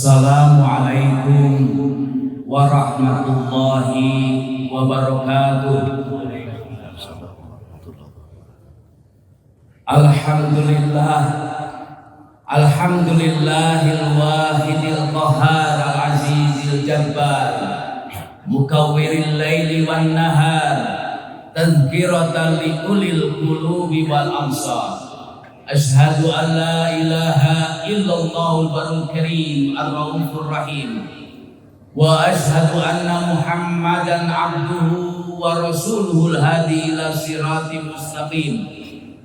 Assalamualaikum warahmatullahi wabarakatuh. Alhamdulillah, alhamdulillahil wahidil qahhar al-azizil jabbar, mukawwiril laili wan nahar, tadhkiratan li ulil qulubi wal absar. Asyhadu an la ilaha illallahul barul karim ar-raufur rahim, wa asyhadu anna muhammadan abduhu wa rasuluhul hadi ila siratim mustaqim,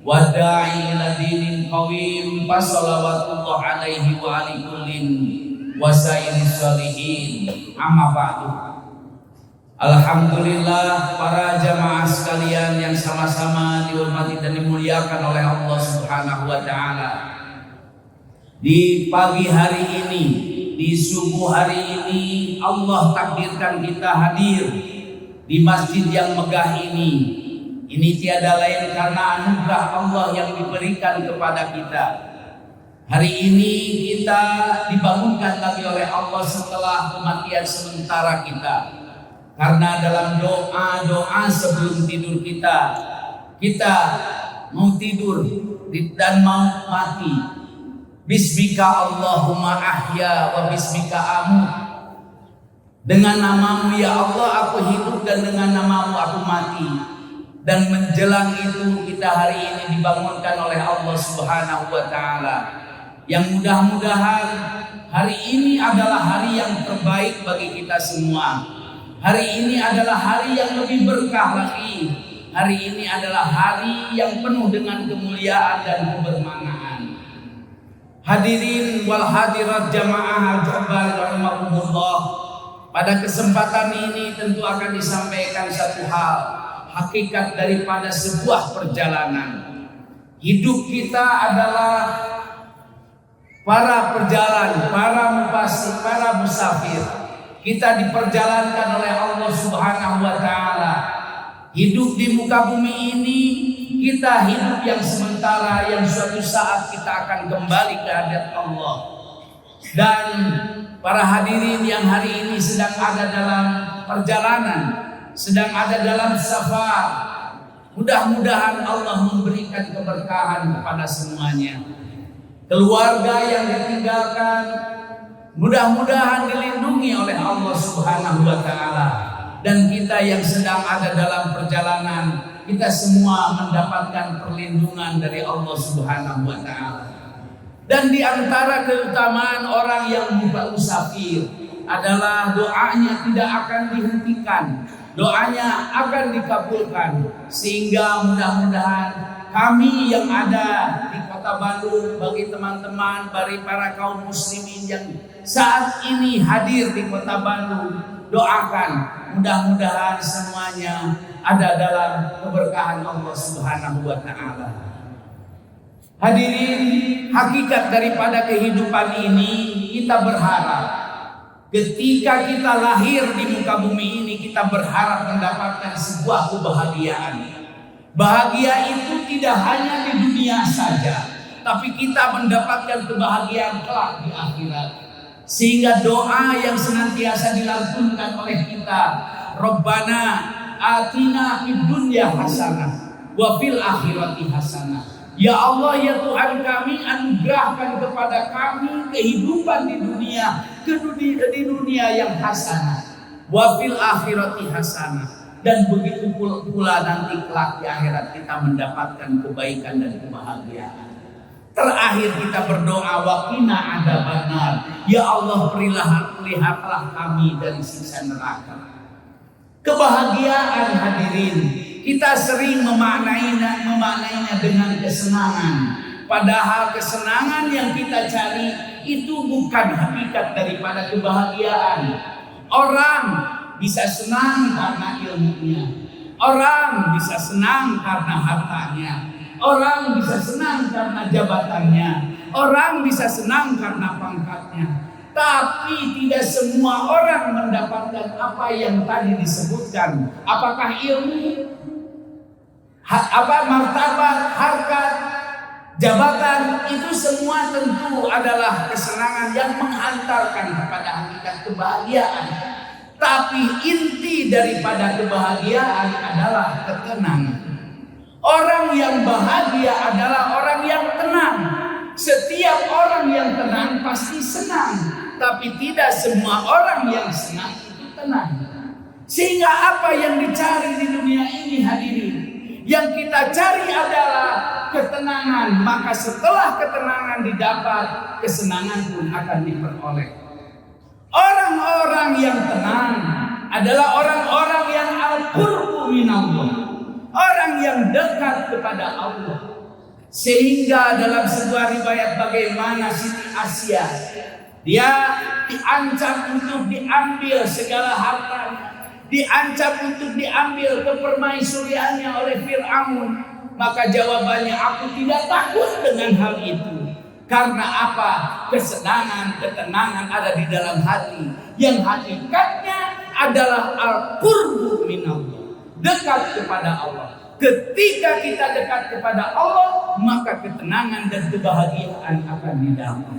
wa da'i ila dinin qawim, fasalawatullah alaihi wa ali kullin wa sayyidis salihin. Amma ba'du. Alhamdulillah, para jamaah sekalian yang sama-sama dihormati dan dimuliakan oleh Allah Subhanahu wa taala. Di pagi hari ini, di subuh hari ini, Allah takdirkan kita hadir di masjid yang megah ini. Ini tiada lain karena anugerah Allah yang diberikan kepada kita. Hari ini kita dibangunkan lagi oleh Allah setelah kematian sementara kita. Karena dalam doa-doa sebelum tidur kita mau tidur dan mau mati. Bismika Allahumma ahya wa bismika amut. Dengan namamu ya Allah aku hidup dan dengan namamu aku mati. Dan menjelang itu kita hari ini dibangunkan oleh Allah Subhanahu wa taala. Yang mudah-mudahan hari ini adalah hari yang terbaik bagi kita semua. Hari ini adalah hari yang lebih berkah lagi. Hari ini adalah hari yang penuh dengan kemuliaan dan kebermanaan. Hadirin wal hadirat jamaah al-jabbar rahimakumullah. Pada kesempatan ini tentu akan disampaikan satu hal, hakikat daripada sebuah perjalanan. Hidup kita adalah para perjalanan, para musafir. Kita diperjalankan oleh Allah Subhanahu wa taala. Hidup di muka bumi ini kita hidup yang sementara, yang suatu saat kita akan kembali ke hadirat Allah. Dan para hadirin yang hari ini sedang ada dalam perjalanan, sedang ada dalam safar, mudah-mudahan Allah memberikan keberkahan kepada semuanya. Keluarga yang ditinggalkan mudah-mudahan dilindungi oleh Allah Subhanahu wa taala. Dan kita yang sedang ada dalam perjalanan, kita semua mendapatkan perlindungan dari Allah Subhanahu wa taala. Dan di antara keutamaan orang yang musafir adalah doanya tidak akan dihentikan, doanya akan dikabulkan. Sehingga mudah-mudahan kami yang ada di Kota Bandung, bagi teman-teman, bagi para kaum muslimin yang saat ini hadir di Kota Bandung, doakan mudah-mudahan semuanya ada dalam keberkahan Allah Subhanahu wa taala. Hadirin, hakikat daripada kehidupan ini kita berharap ketika kita lahir di muka bumi ini, kita berharap mendapatkan sebuah kebahagiaan. Bahagia itu tidak hanya di dunia saja, tapi kita mendapatkan kebahagiaan kelak di akhirat. Sehingga doa yang senantiasa dilantunkan oleh kita, Rabbana atina fid dunya hasanah wa fil akhirati hasanah. Ya Allah, ya Tuhan kami, anugerahkan kepada kami kehidupan di dunia yang hasanah, wa fil akhirati hasanah. Dan begitu pula nanti kelak di akhirat kita mendapatkan kebaikan dan kebahagiaan. Terakhir kita berdoa, waqina adzabannar. Ya Allah, peliharalah kami dari siksa neraka. Kebahagiaan, hadirin, kita sering memaknainya dengan kesenangan. Padahal kesenangan yang kita cari itu bukan hakikat daripada kebahagiaan. Orang bisa senang karena ilmunya, orang bisa senang karena hartanya, orang bisa senang karena jabatannya, orang bisa senang karena pangkatnya. Tapi tidak semua orang mendapatkan apa yang tadi disebutkan. Apakah ilmu, martabat, harkat, jabatan, itu semua tentu adalah kesenangan yang menghantarkan kepada hakikat kebahagiaan. Tapi inti daripada kebahagiaan adalah ketenangan. Orang yang bahagia adalah orang yang tenang. Setiap orang yang tenang pasti senang, tapi tidak semua orang yang senang itu tenang. Sehingga apa yang dicari di dunia ini, hadirin, yang kita cari adalah ketenangan. Maka setelah ketenangan didapat, kesenangan pun akan diperoleh. Orang-orang yang tenang adalah orang-orang yang al-qurbu minallah, orang yang dekat kepada Allah. Sehingga dalam sebuah riwayat bagaimana Siti Asia, dia diancam untuk diambil segala hartanya, diancam untuk diambil kepermaisuriannya oleh Fir'aun. Maka jawabannya, aku tidak takut dengan hal itu. Karena apa? Kesenangan, ketenangan ada di dalam hati, yang hakikatnya adalah al-qurbu minallah, dekat kepada Allah. Ketika kita dekat kepada Allah, maka ketenangan dan kebahagiaan akan didapat.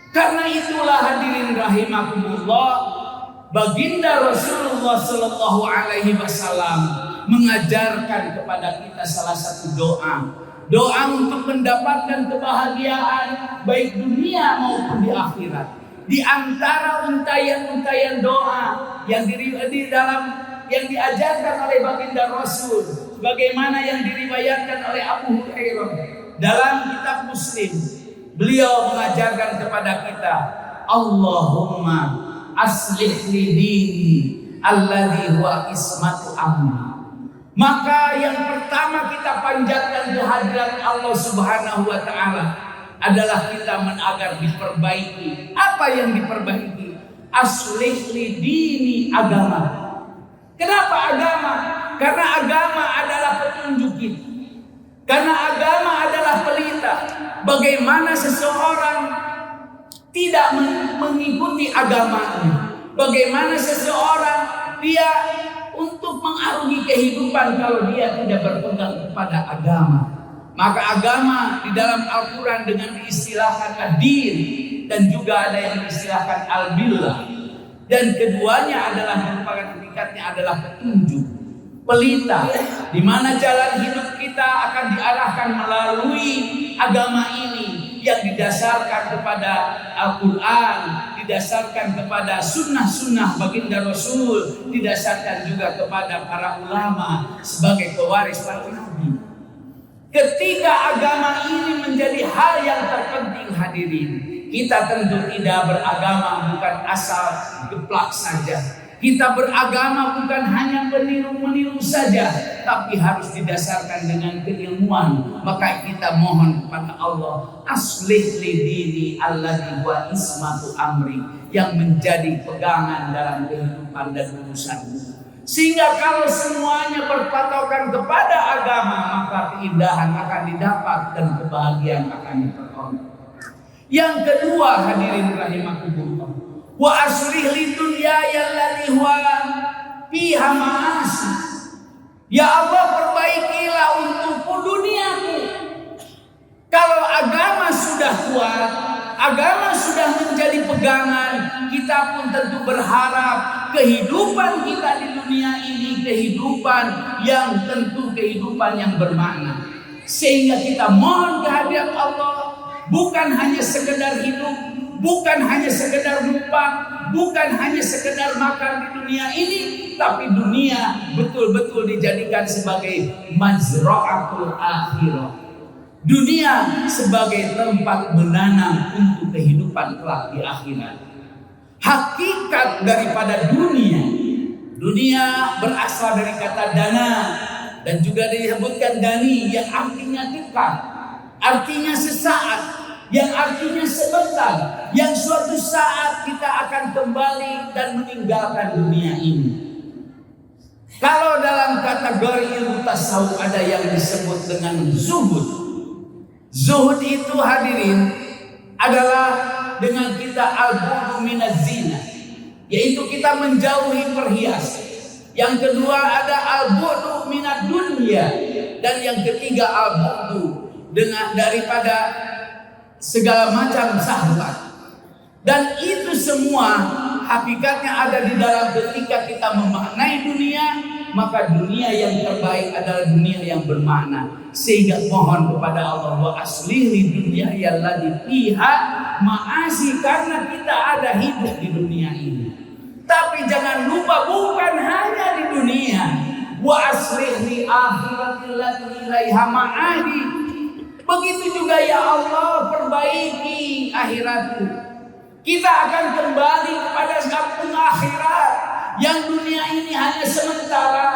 Karena itulah hadirin rahimakumullah, baginda Rasulullah Sallallahu Alaihi Wasallam mengajarkan kepada kita salah satu doa untuk mendapatkan kebahagiaan baik dunia maupun di akhirat. Di antara untayan-untayan doa yang yang diajarkan oleh baginda Rasul, bagaimana yang diriwayatkan oleh Abu Hurairah dalam kitab Muslim, beliau mengajarkan kepada kita, Allahumma aslih li dini alladhi huwa ismatu amri. Maka yang pertama kita panjatkan kehadiran Allah Subhanahu wa taala adalah kita agar diperbaiki. Apa yang diperbaiki? Aslih li dini, agama. Kenapa agama? Karena agama adalah petunjuk kita. Karena agama adalah pelita. Bagaimana seseorang tidak mengikuti agamanya? Bagaimana seseorang dia untuk mengarungi kehidupan kalau dia tidak berpegang kepada agama? Maka agama di dalam Al-Quran dengan diistilahkan ad-din, dan juga ada yang diistilahkan al-billah. Dan keduanya adalah merupakan hakikatnya adalah petunjuk, pelita, di mana jalan hidup kita akan diarahkan melalui agama ini yang didasarkan kepada Al-Quran, didasarkan kepada sunnah-sunnah baginda Rasul, didasarkan juga kepada para ulama sebagai pewaris para nabi. Ketika agama ini menjadi hal yang terpenting, hadirin, kita tentu tidak beragama bukan asal geplak saja. Kita beragama bukan hanya meniru-meniru saja, tapi harus didasarkan dengan keilmuan. Maka kita mohon kepada Allah, aslih li dini alladhi huwa ismatu amri, yang menjadi pegangan dalam kehidupan dan urusanmu. Sehingga kalau semuanya berpatokan kepada agama, maka keindahan akan didapat dan kebahagiaan akan diperoleh. Yang kedua, hadirin rahimakumullah, wa aslih li dunyaya allati huwa fiha ma'asi. Ya Allah, perbaikilah untukku duniaku. Kalau agama sudah kuat, agama sudah menjadi pegangan, kita pun tentu berharap kehidupan kita di dunia ini kehidupan yang tentu kehidupan yang bermakna. Sehingga kita mohon kehadirat Allah, bukan hanya sekedar hidup, bukan hanya sekedar numpang, bukan hanya sekedar makan di dunia ini, tapi dunia betul-betul dijadikan sebagai mazra'atul akhirah. Dunia sebagai tempat menanam untuk kehidupan kelak di akhirat. Hakikat daripada dunia berasal dari kata dana, dan juga disebutkan dani yang artinya dekat, artinya sesaat, yang artinya sebentar, yang suatu saat kita akan kembali dan meninggalkan dunia ini. Kalau dalam kategori ilmu tasawuf ada yang disebut dengan zuhud. Zuhud itu, hadirin, adalah dengan kita al-bu'du minaz zina, yaitu kita menjauhi perhiasan. Yang kedua ada al-bu'du minad dunya, dan yang ketiga al-bu'du daripada segala macam syahwat. Dan itu semua hakikatnya ada di dalam ketika kita memaknai dunia, maka dunia yang terbaik adalah dunia yang bermakna. Sehingga mohon kepada Allah, wa aslihi dunya yalladzi fiha ma'asi, karena kita ada hidup di dunia ini. Tapi jangan lupa bukan hanya di dunia, wa aslihi akhirati allati ilaiha ma'adi. Begitu juga ya Allah, perbaiki akhiratku. Kita akan kembali kepada kampung akhirat. Yang dunia ini hanya sementara,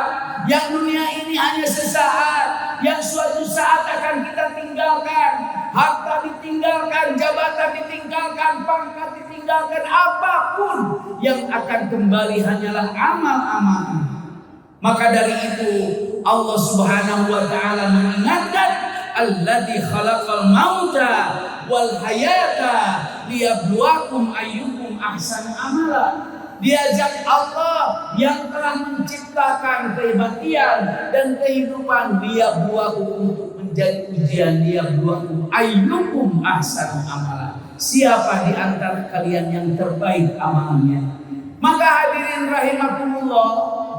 yang dunia ini hanya sesaat, yang suatu saat akan kita tinggalkan. Harta ditinggalkan, jabatan ditinggalkan, pangkat ditinggalkan, apapun yang akan kembali hanyalah amal-amal. Maka dari itu Allah Subhanahu wa taala mengingatkan, alladzi khalaqal mauta wal hayata liyabluwakum ayyukum ahsanu amala. Diajak Allah yang telah menciptakan kematian dan kehidupan, dia buatku untuk menjadi ujian, dia buatku ayyukum ahsanu amala. Siapa di antara kalian yang terbaik amalnya? Maka hadirin rahimakumullah,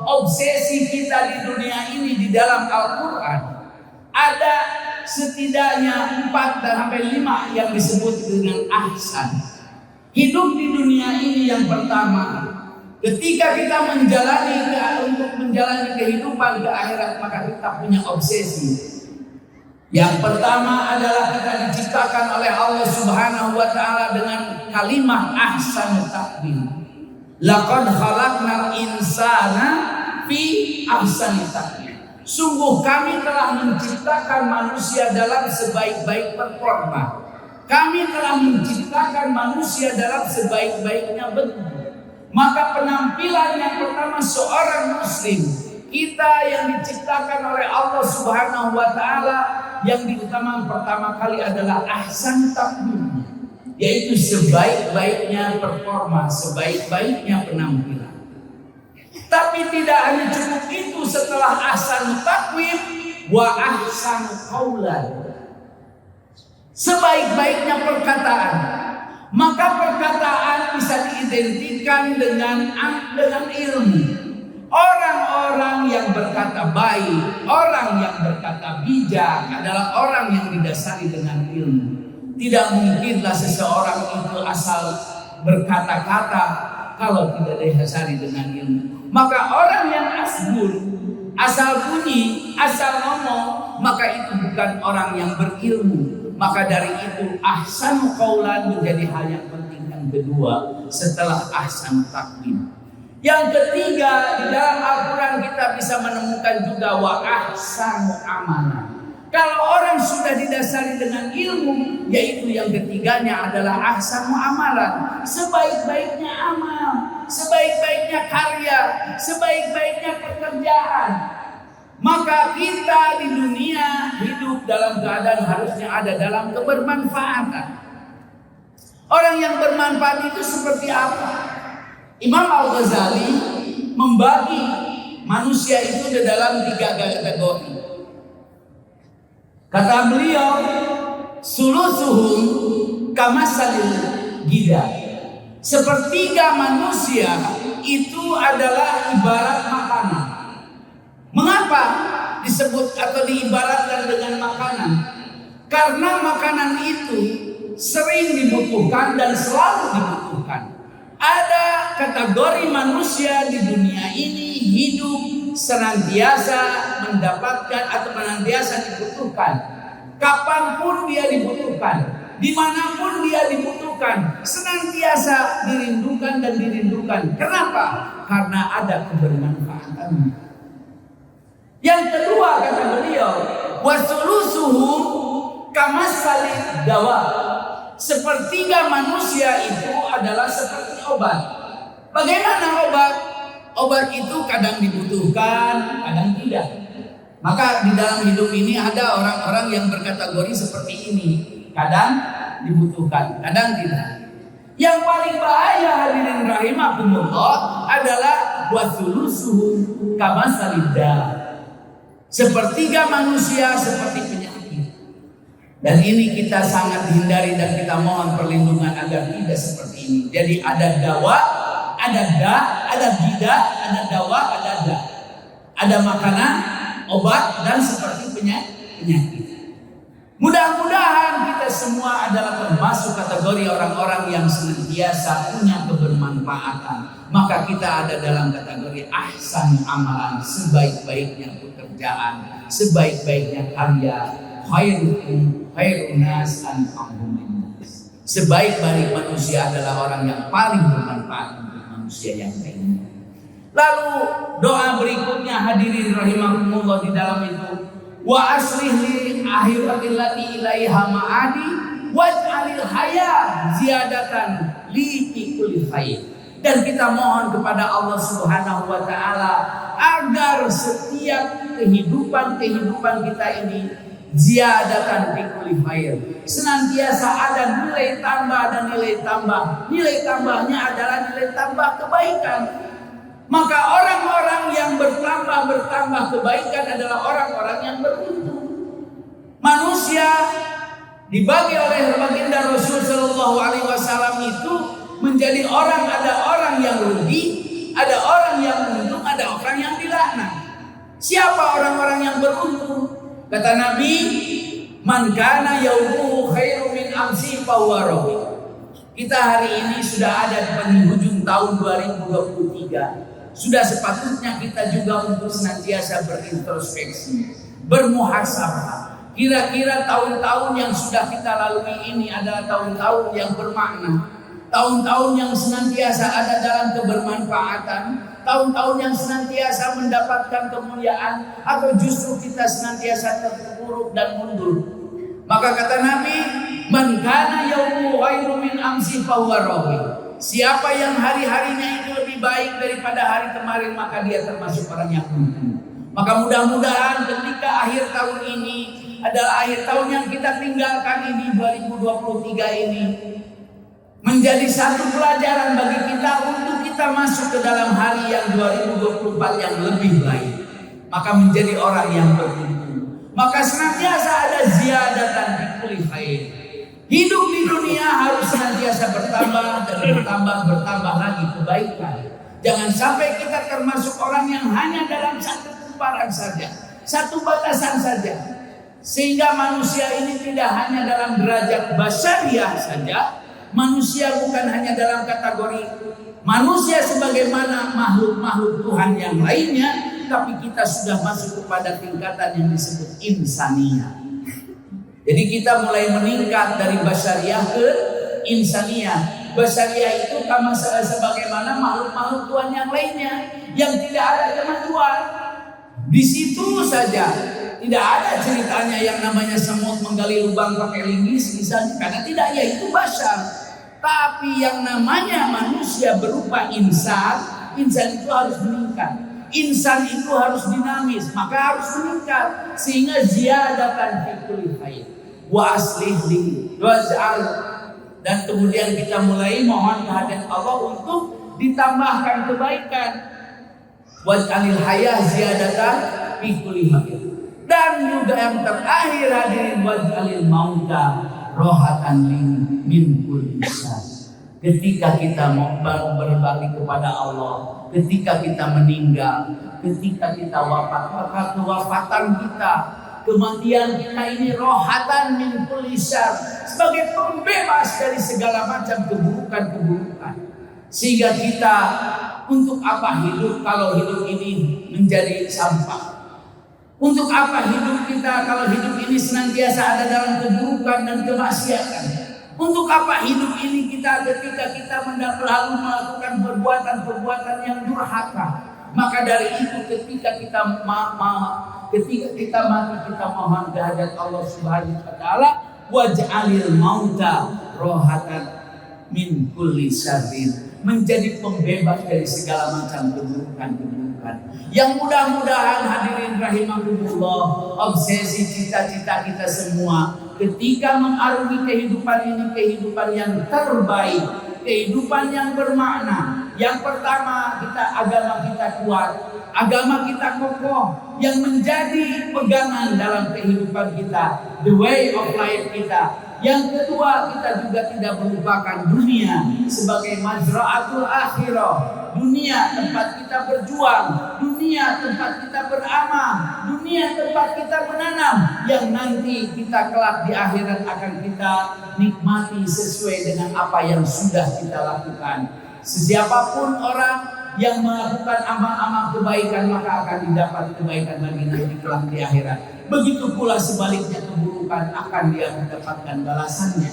obsesi kita di dunia ini di dalam Al-Quran ada setidaknya 4 sampai 5 yang disebut dengan ahsan. Hidup di dunia ini yang pertama, ketika kita untuk menjalani kehidupan ke akhirat, maka kita punya obsesi. Yang pertama adalah kita diciptakan oleh Allah Subhanahu wa taala dengan kalimat ahsan taqwim. Laqad khalaqnal insana fi ahsani taqwim. Sungguh kami telah menciptakan manusia dalam sebaik-baik performa. Kami telah menciptakan manusia dalam sebaik-baiknya bentuk. Maka penampilan yang pertama seorang muslim, kita yang diciptakan oleh Allah Subhanahu wa taala, yang diutamakan pertama kali adalah ahsan taqwim, yaitu sebaik-baiknya performa, sebaik-baiknya penampilan. Tapi tidak hanya cukup itu, setelah ahsan taqwim wa ahsan qaulan, sebaik-baiknya perkataan. Maka perkataan bisa diidentikan dengan ilmu. Orang-orang yang berkata baik, orang yang berkata bijak adalah orang yang didasari dengan ilmu. Tidak mungkinlah seseorang itu asal berkata-kata kalau tidak didasari dengan ilmu. Maka orang yang asbun, asal bunyi, asal ngomong, maka itu bukan orang yang berilmu. Maka dari itu ahsan qaulan menjadi hal yang penting yang kedua setelah ahsan taqwim. Yang ketiga, di dalam Al-Quran kita bisa menemukan juga wa ahsanu amalan. Kalau orang sudah didasari dengan ilmu, yaitu yang ketiganya adalah ahsanu amalan, sebaik-baiknya amal, sebaik-baiknya karya, sebaik-baiknya pekerjaan. Maka kita di dunia hidup dalam keadaan harusnya ada dalam kebermanfaatan. Orang yang bermanfaat itu seperti apa? Imam Al-Ghazali membagi manusia itu di dalam 3 kategori. Kata beliau, sulusuhum kamasalil gida. Sepertiga manusia itu adalah ibarat makanan. Mengapa disebut atau diibaratkan dengan makanan? Karena makanan itu sering dibutuhkan dan selalu dibutuhkan. Ada kategori manusia di dunia ini hidup senantiasa mendapatkan atau senantiasa dibutuhkan. Kapanpun dia dibutuhkan, dimanapun dia dibutuhkan, senantiasa dirindukan dan dirindukan. Kenapa? Karena ada kebermanfaatannya. Yang kedua kata beliau, wasulusuhum kamasalid dawa. Sepertiga manusia itu adalah seperti obat. Bagaimana obat? Obat itu kadang dibutuhkan, kadang tidak. Maka di dalam hidup ini ada orang-orang yang berkategori seperti ini. Kadang dibutuhkan, kadang tidak. Yang paling bahaya hadirin rahimakumullah adalah wasulusuhum kamasalid dawa. Sepertiga manusia seperti penyakit. Dan ini kita sangat hindari dan kita mohon perlindungan agar tidak seperti ini. Jadi ada dawa, ada ada bidah, ada dawa, ada da. Ada makanan, obat, dan seperti penyakit. Mudah-mudahan kita semua adalah termasuk kategori orang-orang yang senantiasa punya kebermanfaatan. Maka kita ada dalam kategori ahsan amalan, sebaik-baiknya pekerjaan, sebaik-baiknya karya, khairun nas anfa'uhum linnas. Sebaik-baik manusia adalah orang yang paling bermanfaat untuk manusia yang lainnya. Lalu doa berikutnya hadirin rahimakumullah di dalam itu, wa aslih li akhirati allati ilaiha ma'adi waj'alil haya ziyadatan li kulli khair. Dan kita mohon kepada Allah Subhanahu wa taala agar setiap kehidupan kita ini ziyadatan li kulli khair, senantiasa ada nilai tambah dan nilai tambah. Nilai tambahnya adalah nilai tambah kebaikan. Maka orang-orang yang bertambah kebaikan adalah orang-orang yang beruntung. Manusia dibagi oleh baginda Rasul Shallallahu Alaihi Wasallam itu menjadi orang, ada orang yang rugi, ada orang yang untung, ada orang yang dilaknat. Siapa orang-orang yang beruntung? Kata Nabi, man kana yaumuhu khairu min amsi fahuwa rabi. Kita hari ini sudah ada di penghujung tahun 2023. Sudah sepatutnya kita juga untuk senantiasa berintrospeksi, bermuhasabah. Kira-kira tahun-tahun yang sudah kita lalui ini adalah tahun-tahun yang bermakna, tahun-tahun yang senantiasa ada dalam kebermanfaatan, tahun-tahun yang senantiasa mendapatkan kemuliaan, atau justru kita senantiasa terpuruk dan mundur. Maka kata Nabi, man kana yaumu khairu min amsi fahuwa rabi. Siapa yang hari-harinya itu lebih baik daripada hari kemarin, maka dia termasuk orang yang untung. Maka mudah-mudahan ketika akhir tahun ini adalah akhir tahun yang kita tinggalkan ini, 2023 ini, menjadi satu pelajaran bagi kita untuk kita masuk ke dalam hari yang 2024 yang lebih baik. Maka menjadi orang yang beruntung. Maka senantiasa ada ziyadatan di kulli khair. Hidup di dunia harus senantiasa bertambah dan bertambah lagi kebaikan. Jangan sampai kita termasuk orang yang hanya dalam satu kumparan saja, satu batasan saja. Sehingga manusia ini tidak hanya dalam derajat basyariah saja. Manusia bukan hanya dalam kategori manusia sebagaimana makhluk-makhluk Tuhan yang lainnya, tapi kita sudah masuk kepada tingkatan yang disebut insaniyah. Jadi kita mulai meningkat dari basyariah ke insaniyah. Basyariah itu sama sebagaimana makhluk-makhluk Tuhan yang lainnya yang tidak ada kemajuan. Di situ saja tidak ada ceritanya yang namanya semut menggali lubang pakai linggis misalnya, karena tidak, yaitu basyar. Tapi yang namanya manusia berupa insan itu harus meningkat. Insan itu harus dinamis, maka harus meningkat sehingga ziyadatan fi kulli khair. Wa aslih li waj'al, dan kemudian kita mulai mohon kehadirat Allah untuk ditambahkan kebaikan. Waj'alil hayah ziyadatan fi kulli khair. Dan juga yang terakhir hadirin, waj'alil mauta rohatan min kulli syarr. Ketika kita mau berbalik kepada Allah, ketika kita meninggal, ketika kita wafat, maka kewafatan kita, kematian kita ini rohatan min kulli syarr, sebagai pembebas dari segala macam keburukan-keburukan. Sehingga kita untuk apa hidup kalau hidup ini menjadi sampah? Untuk apa hidup kita kalau hidup ini senantiasa ada dalam keburukan dan kemaksiatan? Untuk apa hidup ini kita ketika kita lalu melakukan perbuatan-perbuatan yang durhaka? Maka dari itu ketika kita mati, kita mohon kehadirat Allah Subhanahu wa taala, waj'alil mauta rohatan min kulli syarrin, menjadi pembebas dari segala macam keburukan-keburukan. Yang mudah-mudahan hadirin rahimakumullah, obsesi cita-cita kita semua ketika mengarungi kehidupan ini, kehidupan yang terbaik, kehidupan yang bermakna. Yang pertama, agama kita kuat, agama kita kokoh, yang menjadi pegangan dalam kehidupan kita, the way of life kita. Yang kedua, kita juga tidak melupakan dunia sebagai mazra'atul akhirah, dunia tempat kita berjuang, dunia tempat kita beramal, dunia tempat kita menanam, yang nanti kita kelak di akhirat akan kita nikmati sesuai dengan apa yang sudah kita lakukan. Sesiapapun orang yang melakukan amal-amal kebaikan, maka akan didapat kebaikan lagi nanti kelak di akhirat. Begitu pula sebaliknya, keburukan akan dia mendapatkan balasannya.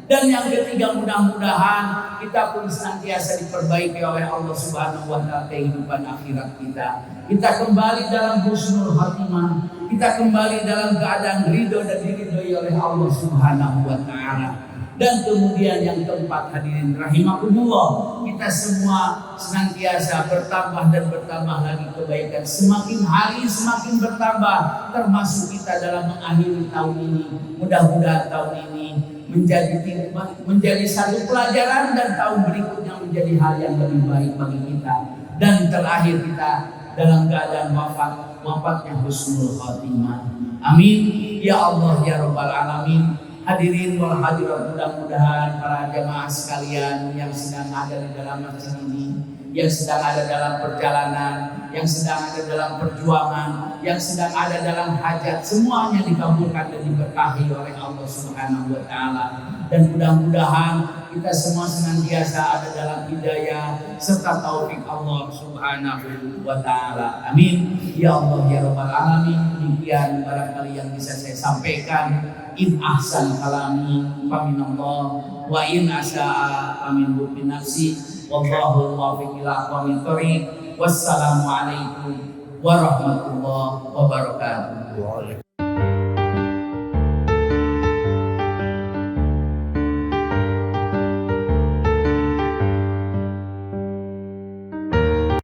Dan yang ketiga, mudah-mudahan kita pun senantiasa diperbaiki oleh Allah Subhanahu wa Ta'ala kehidupan akhirat kita. Kita kembali dalam husnul khatimah, kita kembali dalam keadaan ridho dan diridhoi oleh Allah Subhanahu wa Ta'ala. Dan kemudian yang keempat, hadirin rahimakumullah, kita semua senantiasa bertambah dan bertambah lagi kebaikan. Semakin hari semakin bertambah, termasuk kita dalam mengakhiri tahun ini. Mudah-mudahan tahun ini menjadi satu pelajaran, dan tahun berikutnya menjadi hal yang lebih baik bagi kita. Dan terakhir kita dalam keadaan wafatnya husnul khatimah. Amin ya Allah ya Rabbal alamin. Hadirin wal hadirat, mudah-mudahan para jamaah sekalian yang sedang ada di dalam masjid ini, yang sedang ada dalam perjalanan, yang sedang ada dalam perjuangan, yang sedang ada dalam hajat, semuanya dikabulkan dan diberkahi oleh Allah Subhanahu wa Ta'ala. Dan mudah-mudahan kita semua senantiasa ada dalam hidayah serta taufik Allah Subhanahu wa Ta'ala. Amin ya Allah ya Rabbal alamin. Demikian barangkali yang bisa saya sampaikan. In ahsan kalami faminallah, wa in asa'a amin bi nafsi, wallahu muwaffiq ila aqwamit thoriq. Wassalamu alaikum warahmatullahi wabarakatuh.